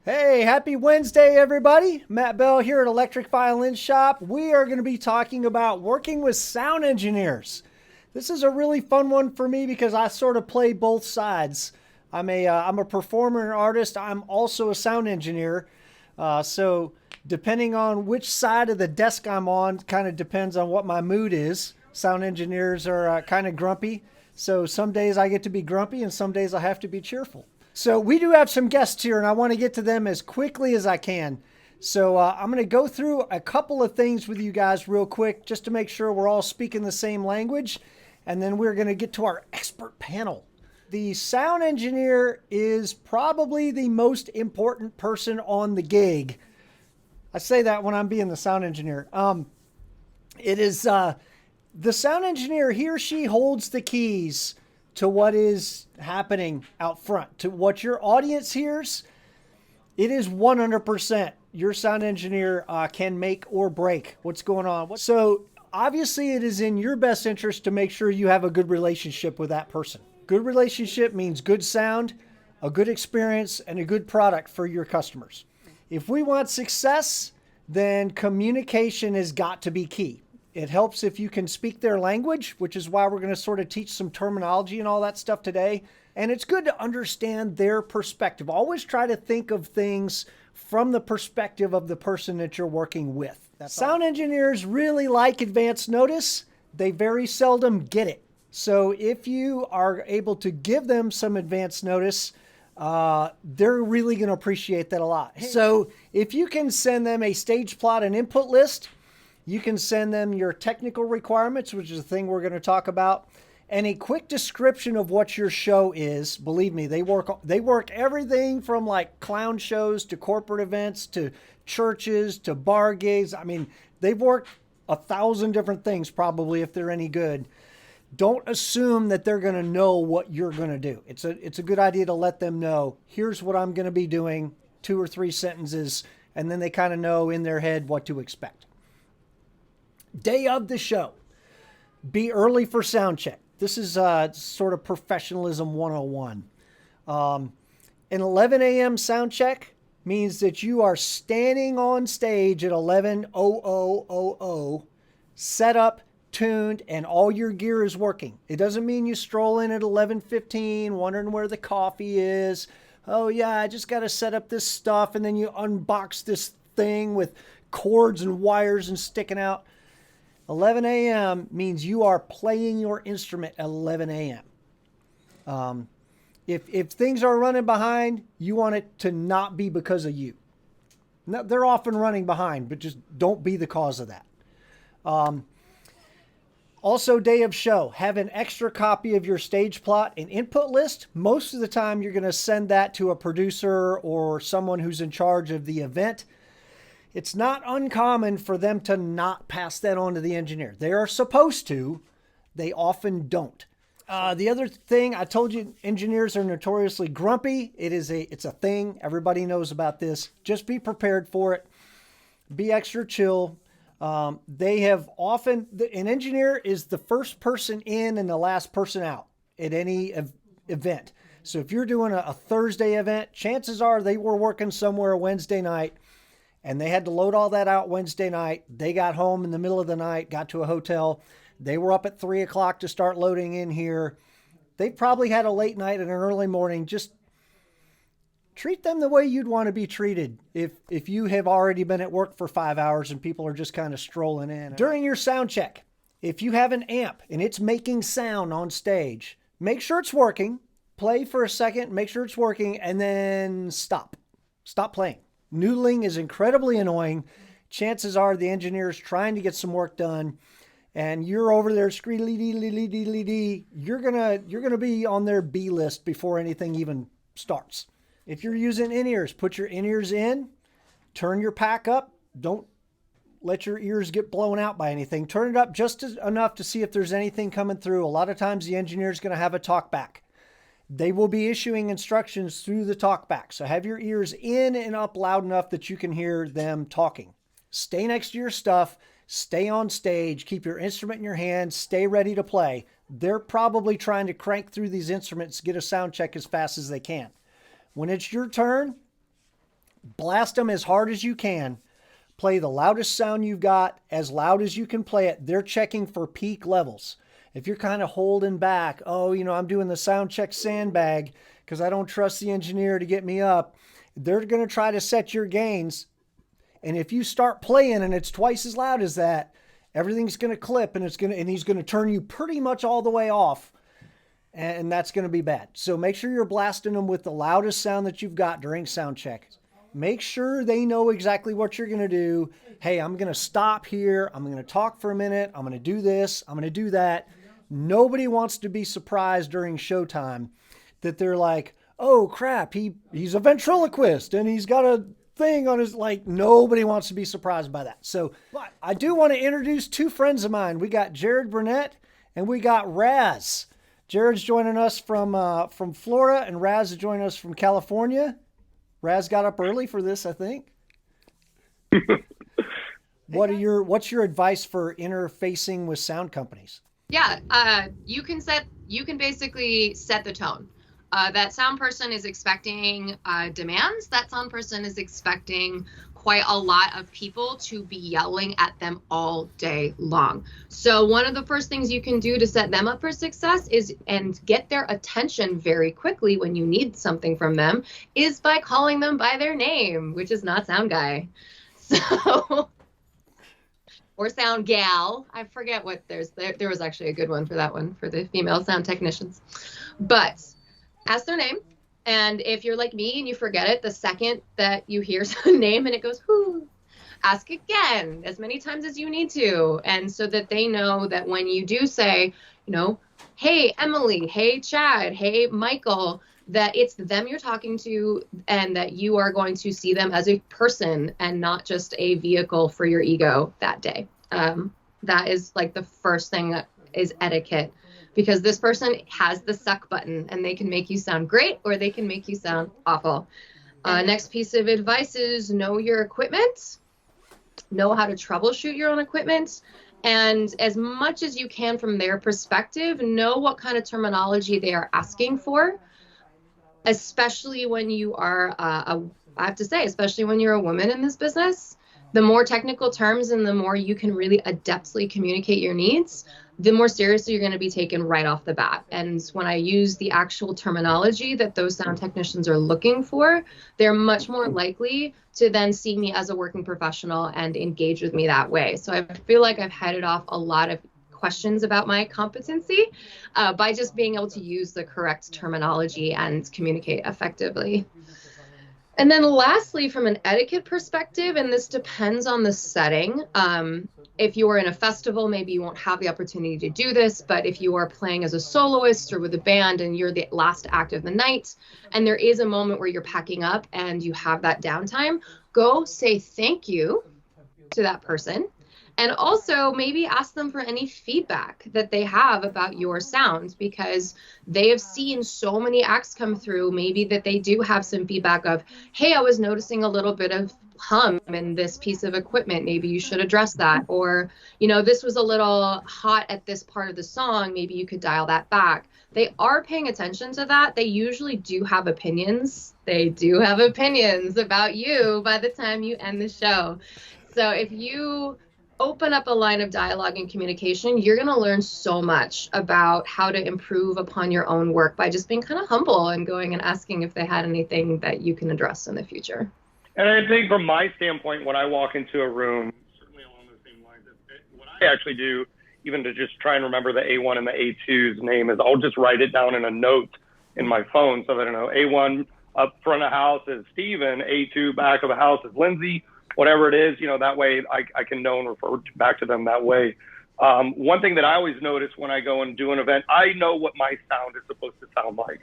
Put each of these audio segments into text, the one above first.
Hey, happy Wednesday, everybody. Matt Bell here at Electric Violin Shop. We are going to be talking about working with sound engineers. This is a really fun one for me because I sort of play both sides. I'm a performer and artist. I'm also a sound engineer. So depending on which side of the desk I'm on, kind of depends on what my mood is. Sound engineers are kind of grumpy. So some days I get to be grumpy and some days I have to be cheerful. So we do have some guests here and I want to get to them as quickly as I can. So I'm going to go through a couple of things with you guys real quick just to make sure we're all speaking the same language. And then we're going to get to our expert panel. The sound engineer is probably the most important person on the gig. I say that when I'm being the sound engineer. It is the sound engineer, he or she holds the keys to what is happening out front, to what your audience hears. It is 100% your sound engineer can make or break what's going on. So obviously it is in your best interest to make sure you have a good relationship with that person. Good relationship means good sound, a good experience, and a good product for your customers. If we want success, then communication has got to be key. It helps if you can speak their language, which is why we're going to sort of teach some terminology and all that stuff today. And it's good to understand their perspective. Always try to think of things from the perspective of the person that you're working with. Sound engineers really like advance notice. They very seldom get it. So if you are able to give them some advance notice, they're really going to appreciate that a lot. So if you can send them a stage plot and input list, you can send them your technical requirements, which is a thing we're going to talk about, and a quick description of what your show is. Believe me, they work everything from like clown shows to corporate events to churches to bar gigs. I mean, they've worked 1,000 different things probably if they're any good. Don't assume that they're going to know what you're going to do. It's a good idea to let them know, here's what I'm going to be doing, 2 or 3 sentences, and then they kind of know in their head what to expect. Day of the show. Be early for sound check. This is sort of professionalism 101. An 11 a.m. sound check means that you are standing on stage at 11:00, set up, tuned, and all your gear is working. It doesn't mean you stroll in at 11:15 wondering where the coffee is. Oh yeah, I just got to set up this stuff, and then you unbox this thing with cords and wires and sticking out. 11 a.m. means you are playing your instrument at 11 a.m. If things are running behind, you want it to not be because of you. No, they're often running behind, but just don't be the cause of that. Also, day of show, have an extra copy of your stage plot and input list. Most of the time, you're going to send that to a producer or someone who's in charge of the event. It's not uncommon for them to not pass that on to the engineer. They are supposed to. They often don't. The other thing, I told you, engineers are notoriously grumpy. It's a thing. Everybody knows about this. Just be prepared for it. Be extra chill. They have often, an engineer is the first person in and the last person out at any event. So if you're doing a Thursday event, chances are they were working somewhere Wednesday night, and they had to load all that out Wednesday night. They got home in the middle of the night, got to a hotel. They were up at 3 o'clock to start loading in here. They probably had a late night and an early morning. Just treat them the way you'd want to be treated if you have already been at work for 5 hours and people are just kind of strolling in. During your sound check, if you have an amp and it's making sound on stage, make sure it's working. Play for a second, make sure it's working, and then stop. Stop playing. Noodling is incredibly annoying. Chances are the engineer's trying to get some work done, and you're over there screely-dee-lee-dee-lee-dee. You're gonna be on their B list before anything even starts. If you're using in-ears, put your in-ears in, turn your pack up. Don't let your ears get blown out by anything. Turn it up just enough to see if there's anything coming through. A lot of times the engineer's going to have a talk back. They will be issuing instructions through the talkback. So have your ears in and up loud enough that you can hear them talking. Stay next to your stuff. Stay on stage. Keep your instrument in your hand. Stay ready to play. They're probably trying to crank through these instruments, get a sound check as fast as they can. When it's your turn, blast them as hard as you can. Play the loudest sound you've got, as loud as you can play it. They're checking for peak levels. If you're kind of holding back, I'm doing the sound check sandbag because I don't trust the engineer to get me up, they're going to try to set your gains. And if you start playing and it's twice as loud as that, everything's going to clip and he's going to turn you pretty much all the way off. And that's going to be bad. So make sure you're blasting them with the loudest sound that you've got during sound check. Make sure they know exactly what you're going to do. Hey, I'm going to stop here. I'm going to talk for a minute. I'm going to do this. I'm going to do that. Nobody wants to be surprised during showtime that they're like, oh crap, he's a ventriloquist and he's got a thing on his, like, nobody wants to be surprised by that. So but I do want to introduce two friends of mine. We got Jared Burnett and we got Raz. Jared's joining us from Florida and Raz is joining us from California. Raz got up early for this, I think. What's your advice for interfacing with sound companies? Yeah, you can basically set the tone. That sound person is expecting demands. That sound person is expecting quite a lot of people to be yelling at them all day long. So one of the first things you can do to set them up for success and get their attention very quickly when you need something from them is by calling them by their name, which is not sound guy. So, or sound gal. I forget what there was actually a good one for that one for the female sound technicians. But ask their name. And if you're like me and you forget it the second that you hear some name and it goes, whoo, ask again as many times as you need to. And so that they know that when you do say, hey, Emily, hey, Chad, hey, Michael, that it's them you're talking to and that you are going to see them as a person and not just a vehicle for your ego that day. That is like the first thing that is etiquette. Because this person has the suck button and they can make you sound great or they can make you sound awful. Next piece of advice is know your equipment, know how to troubleshoot your own equipment, and as much as you can from their perspective, know what kind of terminology they are asking for, especially when you are, I have to say, especially when you're a woman in this business. The more technical terms and the more you can really adeptly communicate your needs, the more seriously you're going to be taken right off the bat. And when I use the actual terminology that those sound technicians are looking for, they're much more likely to then see me as a working professional and engage with me that way. So I feel like I've headed off a lot of questions about my competency by just being able to use the correct terminology and communicate effectively. And then lastly, from an etiquette perspective, and this depends on the setting, if you are in a festival, maybe you won't have the opportunity to do this, but if you are playing as a soloist or with a band and you're the last act of the night, and there is a moment where you're packing up and you have that downtime, go say thank you to that person. And also maybe ask them for any feedback that they have about your sound, because they have seen so many acts come through, maybe that they do have some feedback of, hey, I was noticing a little bit of hum in this piece of equipment. Maybe you should address that. Or, this was a little hot at this part of the song. Maybe you could dial that back. They are paying attention to that. They usually do have opinions. They do have opinions about you by the time you end the show. So if you open up a line of dialogue and communication, you're going to learn so much about how to improve upon your own work by just being kind of humble and going and asking if they had anything that you can address in the future. And I think from my standpoint, when I walk into a room, certainly along the same lines, what I actually do, even to just try and remember the A1 and the A2's name, is I'll just write it down in a note in my phone so that I know A1 up front of house is Steven, A2 back of the house is Lindsay, whatever it is, that way I can know and refer back to them that way. One thing that I always notice when I go and do an event, I know what my sound is supposed to sound like.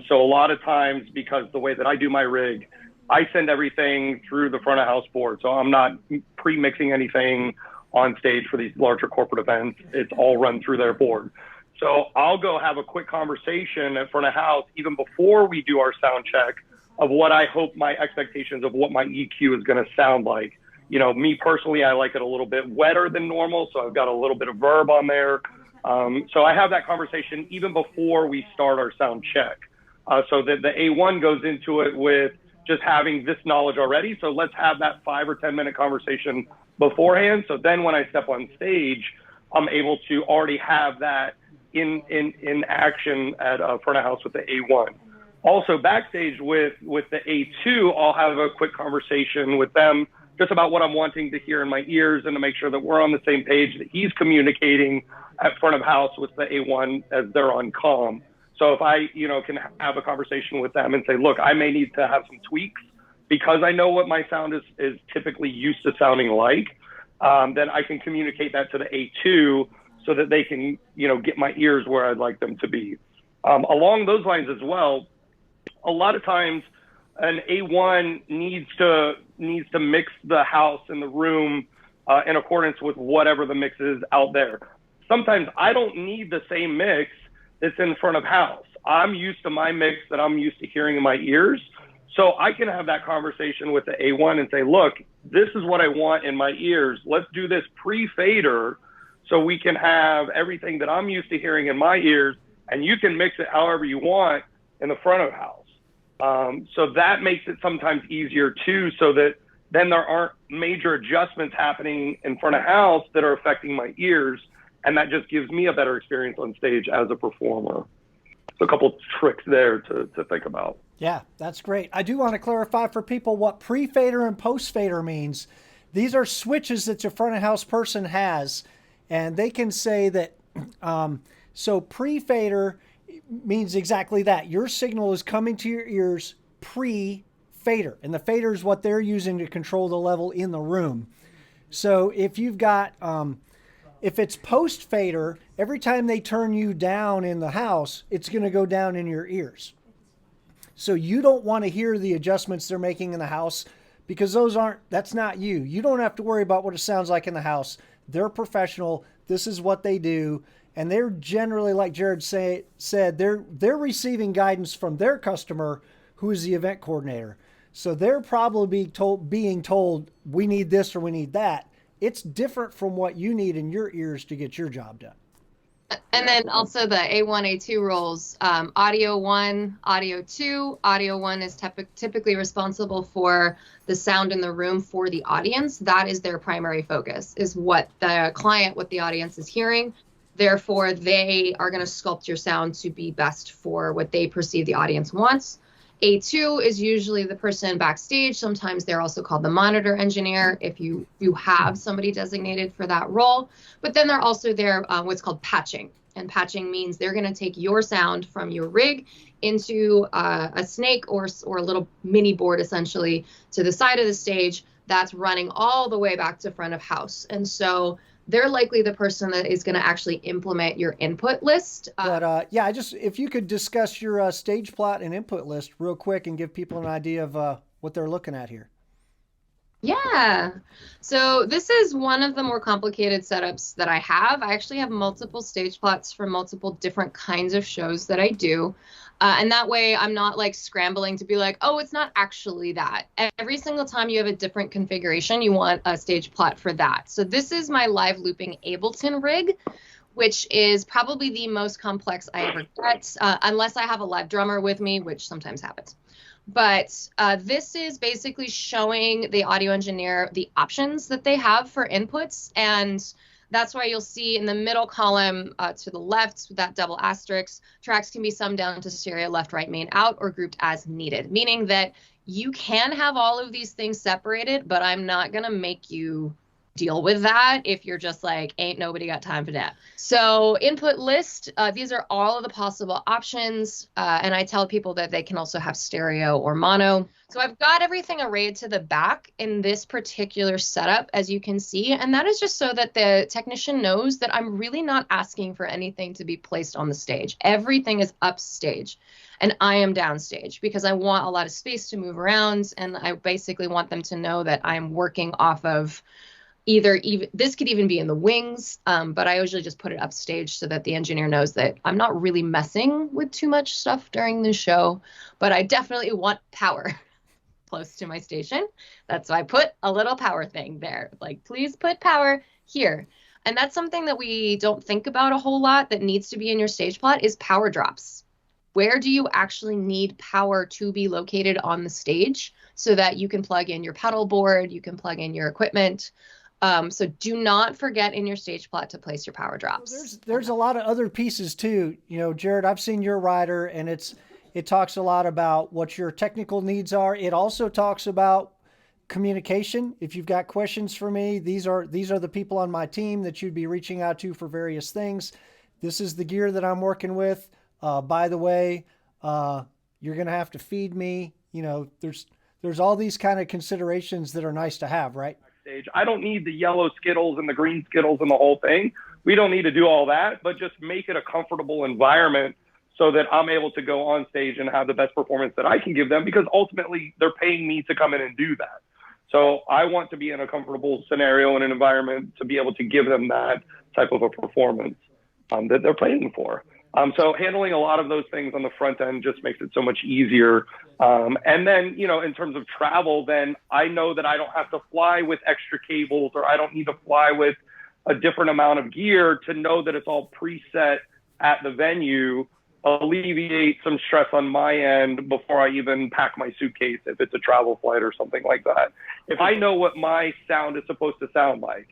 So a lot of times, because the way that I do my rig, I send everything through the front of house board. So I'm not pre-mixing anything on stage for these larger corporate events. It's all run through their board. So I'll go have a quick conversation in front of house, even before we do our sound check, of what I hope my expectations of what my EQ is going to sound like. Me personally, I like it a little bit wetter than normal, so I've got a little bit of verb on there. So I have that conversation even before we start our sound check. So that the A1 goes into it with just having this knowledge already. So let's have that 5 or 10 minute conversation beforehand. So then when I step on stage, I'm able to already have that in action at front of house with the A1. Also backstage with the A2, I'll have a quick conversation with them just about what I'm wanting to hear in my ears and to make sure that we're on the same page, that he's communicating at front of house with the A1 as they're on comm. So if I, can have a conversation with them and say, look, I may need to have some tweaks because I know what my sound is typically used to sounding like, then I can communicate that to the A2 so that they can, get my ears where I'd like them to be. Along those lines as well, a lot of times an A1 needs to mix the house and the room in accordance with whatever the mix is out there. Sometimes I don't need the same mix that's in front of house. I'm used to my mix that I'm used to hearing in my ears. So I can have that conversation with the A1 and say, look, this is what I want in my ears. Let's do this pre-fader so we can have everything that I'm used to hearing in my ears, and you can mix it however you want in the front of house. So that makes it sometimes easier too, so that then there aren't major adjustments happening in front of house that are affecting my ears. And that just gives me a better experience on stage as a performer. So a couple tricks there to think about. Yeah, that's great. I do want to clarify for people what pre-fader and post-fader means. These are switches that your front of house person has, and they can say that, so pre-fader means exactly that. Your signal is coming to your ears pre-fader, and the fader is what they're using to control the level in the room. So if you've got, if it's post-fader, every time they turn you down in the house, it's going to go down in your ears. So you don't want to hear the adjustments they're making in the house because that's not you. You don't have to worry about what it sounds like in the house. They're professional. This is what they do. And they're generally, like Jared said, they're receiving guidance from their customer, who is the event coordinator. So they're probably being told, we need this or we need that. It's different from what you need in your ears to get your job done. And then also the A1, A2 roles, audio 1, audio 2. Audio 1 is typically responsible for the sound in the room for the audience. That is their primary focus, is what the audience is hearing. Therefore, they are going to sculpt your sound to be best for what they perceive the audience wants. A2 is usually the person backstage. Sometimes they're also called the monitor engineer if you have somebody designated for that role. But then they're also there what's called patching. And patching means they're going to take your sound from your rig into a snake or a little mini board, essentially, to the side of the stage that's running all the way back to front of house. And so they're likely the person that is going to actually implement your input list. If you could discuss your stage plot and input list real quick and give people an idea of what they're looking at here. Yeah. So this is one of the more complicated setups that I have. I actually have multiple stage plots for multiple different kinds of shows that I do. And that way I'm not like scrambling to be like, oh, it's not actually that. Every single time you have a different configuration, you want a stage plot for that. So this is my live looping Ableton rig, which is probably the most complex I ever get, unless I have a live drummer with me, which sometimes happens. But this is basically showing the audio engineer the options that they have for inputs. And that's why you'll see in the middle column to the left, that double asterisk, tracks can be summed down to stereo, left, right, main, out, or grouped as needed, meaning that you can have all of these things separated, but I'm not going to make you deal with that if you're just like, ain't nobody got time for that. So input list, these are all of the possible options. And I tell people that they can also have stereo or mono. So I've got everything arrayed to the back in this particular setup, as you can see. And that is just so that the technician knows that I'm really not asking for anything to be placed on the stage. Everything is upstage and I am downstage because I want a lot of space to move around. And I basically want them to know that I'm working off of this could even be in the wings, but I usually just put it upstage so that the engineer knows that I'm not really messing with too much stuff during the show, but I definitely want power close to my station. That's why I put a little power thing there. Like, please put power here. And that's something that we don't think about a whole lot that needs to be in your stage plot is power drops. Where do you actually need power to be located on the stage? so that you can plug in your pedal board, you can plug in your equipment. So do not forget in your stage plot to place your power drops. Well, there's a lot of other pieces too. You know, Jared, I've seen your rider, and it talks a lot about what your technical needs are. It also talks about communication. If you've got questions for me, these are the people on my team that you'd be reaching out to for various things. This is the gear that I'm working with. By the way, you're going to have to feed me. You know, there's all these kind of considerations that are nice to have, right? I don't need the yellow Skittles and the green Skittles and the whole thing. We don't need to do all that, but just make it a comfortable environment so that I'm able to go on stage and have the best performance that I can give them, because ultimately they're paying me to come in and do that. So I want to be in a comfortable scenario and an environment to be able to give them that type of a performance that they're paying for. So handling a lot of those things on the front end just makes it so much easier. And then, you know, in terms of travel, then I know that I don't have to fly with extra cables, or I don't need to fly with a different amount of gear to know that it's all preset at the venue, alleviate some stress on my end before I even pack my suitcase if it's a travel flight or something like that. If I know what my sound is supposed to sound like,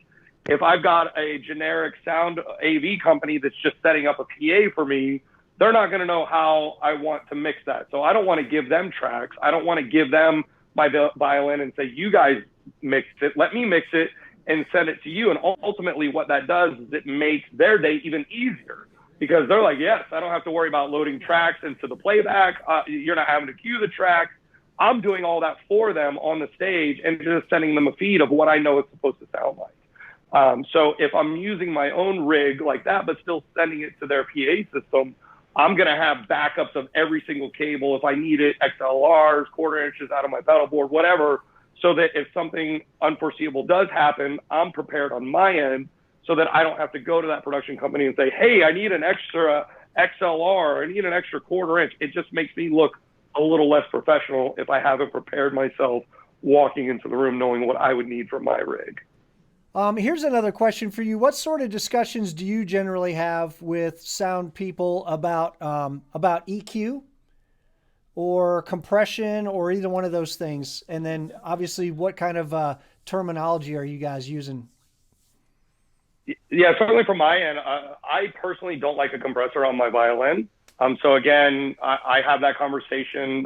if I've got a generic sound AV company that's just setting up a PA for me, they're not going to know how I want to mix that. So I don't want to give them tracks. I don't want to give them my violin and say, you guys mix it, let me mix it and send it to you. And ultimately what that does is it makes their day even easier, because they're like, yes, I don't have to worry about loading tracks into the playback. You're not having to cue the tracks. I'm doing all that for them on the stage and just sending them a feed of what I know it's supposed to sound like. So if I'm using my own rig like that, but still sending it to their PA system, I'm going to have backups of every single cable if I need it, XLRs, quarter inches out of my pedal board, whatever, so that if something unforeseeable does happen, I'm prepared on my end, so that I don't have to go to that production company and say, hey, I need an extra XLR, I need an extra quarter inch. It just makes me look a little less professional if I haven't prepared myself walking into the room knowing what I would need for my rig. Here's another question for you. What sort of discussions do you generally have with sound people about EQ or compression or either one of those things? And then obviously what kind of terminology are you guys using? Yeah, certainly from my end, I personally don't like a compressor on my violin. So again, I have that conversation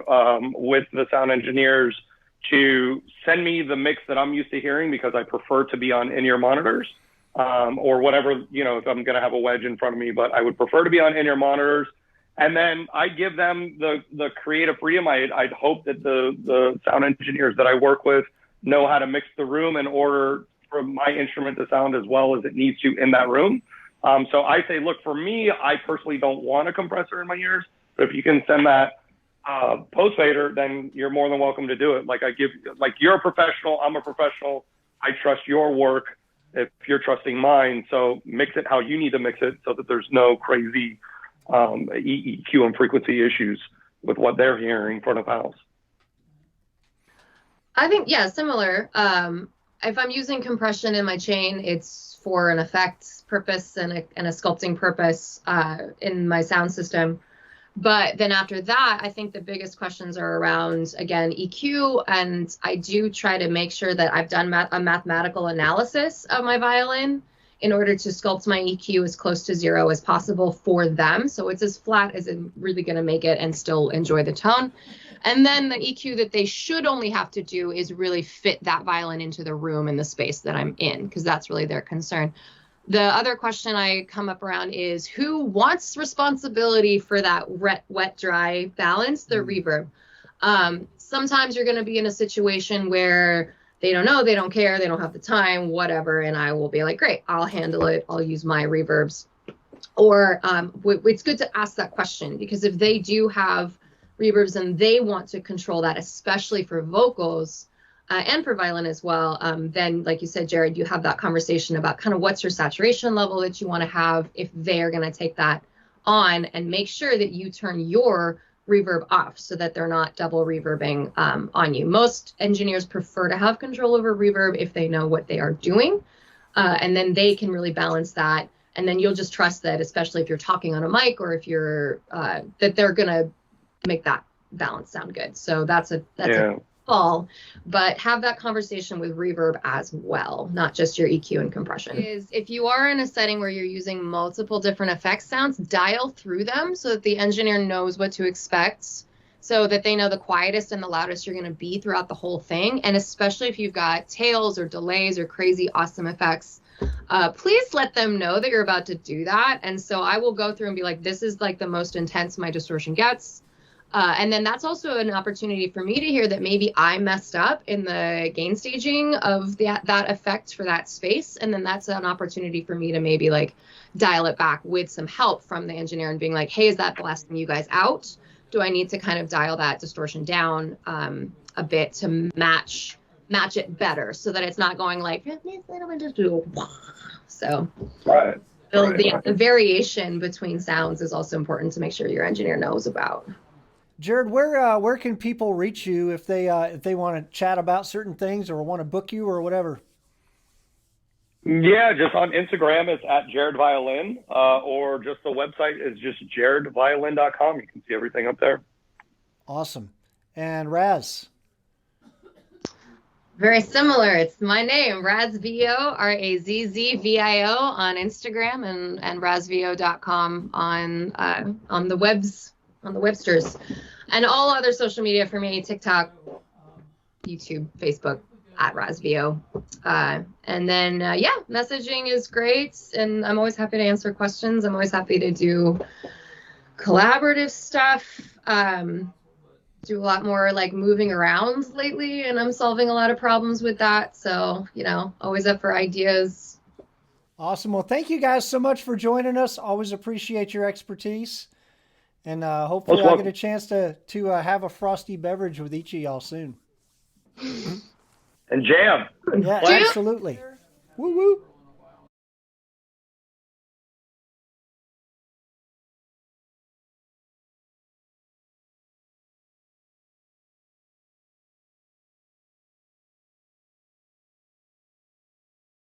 with the sound engineers to send me the mix that I'm used to hearing, because I prefer to be on in-ear monitors or whatever, you know, if I'm going to have a wedge in front of me, but I would prefer to be on in-ear monitors. And then I give them the creative freedom. I'd hope that the sound engineers that I work with know how to mix the room in order for my instrument to sound as well as it needs to in that room. So I say, look, for me, I personally don't want a compressor in my ears, but if you can send that post fader, then you're more than welcome to do it. Like you're a professional, I'm a professional. I trust your work if you're trusting mine. So mix it how you need to mix it so that there's no crazy EQ and frequency issues with what they're hearing front of house. I think, yeah, similar. If I'm using compression in my chain, it's for an effects purpose and a sculpting purpose in my sound system. But then after that, I think the biggest questions are around, again, EQ. And I do try to make sure that I've done a mathematical analysis of my violin in order to sculpt my EQ as close to zero as possible for them. So it's as flat as I'm really going to make it and still enjoy the tone. And then the EQ that they should only have to do is really fit that violin into the room and the space that I'm in, because that's really their concern. The other question I come up around is who wants responsibility for that wet, dry balance, the reverb. Sometimes you're going to be in a situation where they don't know, they don't care, they don't have the time, whatever. And I will be like, great, I'll handle it. I'll use my reverbs. Or it's good to ask that question, because if they do have reverbs and they want to control that, especially for vocals, and for violin as well, then like you said, Jared, you have that conversation about kind of what's your saturation level that you want to have if they're going to take that on, and make sure that you turn your reverb off so that they're not double reverbing on you. Most engineers prefer to have control over reverb if they know what they are doing, and then they can really balance that. And then you'll just trust that, especially if you're talking on a mic or if you're that they're going to make that balance sound good. So that's a all, but have that conversation with reverb as well, not just your EQ and compression. Is if you are in a setting where you're using multiple different effects sounds, dial through them so that the engineer knows what to expect, so that they know the quietest and the loudest you're going to be throughout the whole thing. And especially if you've got tails or delays or crazy awesome effects, please let them know that you're about to do that. And so I will go through and be like, this is like the most intense my distortion gets. And then that's also an opportunity for me to hear that maybe I messed up in the gain staging of that effect for that space. And then that's an opportunity for me to maybe like dial it back with some help from the engineer and being like, hey, is that blasting you guys out? Do I need to kind of dial that distortion down a bit to match it better so that it's not going like, so Right. the variation between sounds is also important to make sure your engineer knows about. Jared, where can people reach you if they want to chat about certain things or want to book you or whatever? Yeah, just on Instagram, it's at Jared Violin, or just the website is just jaredviolin.com. You can see everything up there. Awesome. And Raz? Very similar. It's my name, RazzVio, RazzVio on Instagram and RazzVio.com on the webs, on the websters, and all other social media for me, TikTok, YouTube, Facebook, at RazzVio. And then, messaging is great. And I'm always happy to answer questions. I'm always happy to do collaborative stuff. Do a lot more like moving around lately, and I'm solving a lot of problems with that. So, always up for ideas. Awesome. Well, thank you guys so much for joining us. Always appreciate your expertise. And hopefully I'll get a chance to have a frosty beverage with each of y'all soon. And jam. Yeah, absolutely. Woo woo.